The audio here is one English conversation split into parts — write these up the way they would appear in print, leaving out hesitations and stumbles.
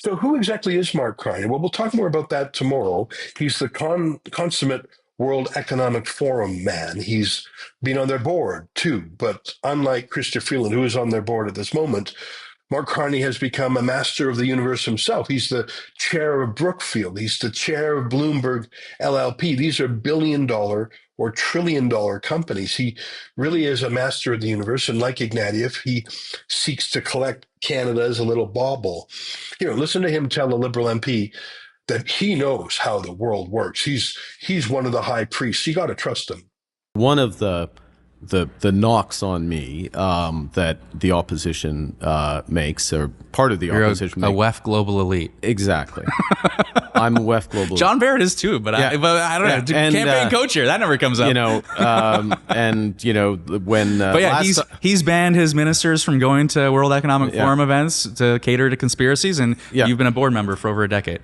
So who exactly is Mark Carney? Well, we'll talk more about that tomorrow. He's the consummate World Economic Forum man. He's been on their board too, but unlike Christopher Freeland, who is on their board at this moment, Mark Carney has become a master of the universe himself. He's the chair of Brookfield. He's the chair of Bloomberg LLP. These are billion-dollar or trillion-dollar companies. He really is a master of the universe. And like Ignatieff, he seeks to collect Canada as a little bauble. Here, listen to him tell a Liberal MP that he knows how the world works. He's one of the high priests. You got to trust him. One of the knocks on me that the opposition makes, or part of the opposition a WEF global elite. Exactly. I'm a WEF global John Barrett is too, but I don't know. And, campaign coach here, that never comes up. When but yeah, he's banned his ministers from going to World Economic Forum events to cater to conspiracies, and you've been a board member for over a decade.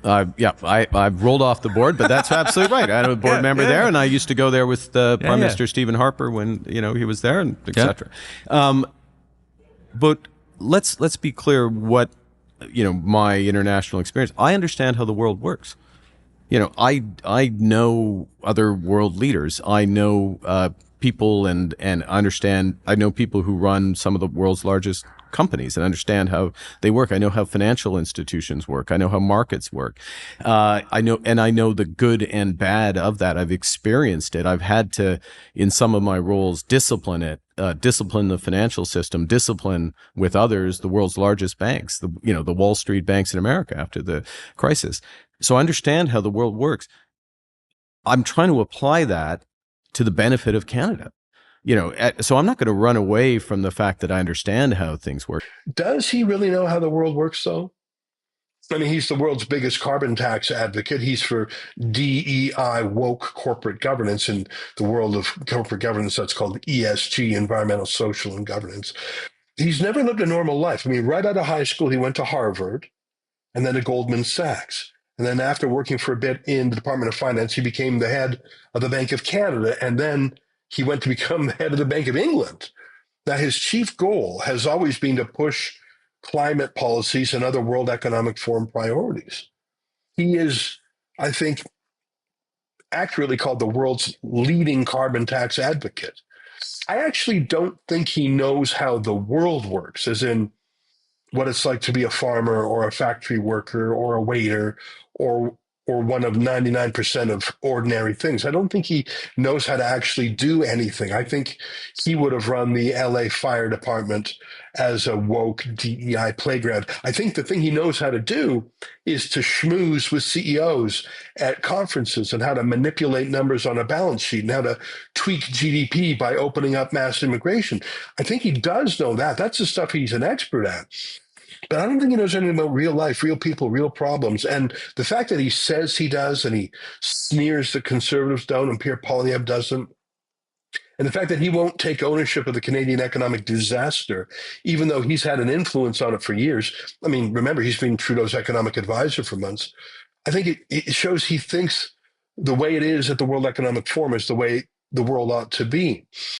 I've rolled off the board, but that's absolutely right. I had a board member there, and I used to go there with Prime Minister Stephen Harper when he was there, and etc. But let's be clear what my international experience. I understand how the world works. I know other world leaders. I know people and understand. I know people who run some of the world's largest companies and understand how they work. I know how financial institutions work. I know how markets work. I know the good and bad of that. I've experienced it. I've had to, in some of my roles, discipline the financial system, discipline with others, the world's largest banks, the Wall Street banks in America after the crisis. So I understand how the world works. I'm trying to apply that to the benefit of Canada. So I'm not going to run away from the fact that I understand how things work. Does he really know how the world works, though? I mean, he's the world's biggest carbon tax advocate. He's for DEI, woke corporate governance. In the world of corporate governance, that's called ESG, environmental, social, and governance. He's never lived a normal life. I mean, right out of high school, he went to Harvard and then to Goldman Sachs. And then after working for a bit in the Department of Finance, he became the head of the Bank of Canada. And then he went to become the head of the Bank of England. Now, his chief goal has always been to push climate policies and other World Economic Forum priorities. He is, I think, accurately called the world's leading carbon tax advocate. I actually don't think he knows how the world works, as in what it's like to be a farmer or a factory worker or a waiter or one of 99% of ordinary things. I don't think he knows how to actually do anything. I think he would have run the LA Fire Department as a woke DEI playground. I think the thing he knows how to do is to schmooze with CEOs at conferences and how to manipulate numbers on a balance sheet and how to tweak GDP by opening up mass immigration. I think he does know that. That's the stuff he's an expert at. But I don't think he knows anything about real life, real people, real problems. And the fact that he says he does and he sneers the Conservatives down and Pierre Poilievre doesn't, and the fact that he won't take ownership of the Canadian economic disaster, even though he's had an influence on it for years. I mean, remember, he's been Trudeau's economic advisor for months. I think it shows he thinks the way it is at the World Economic Forum is the way the world ought to be.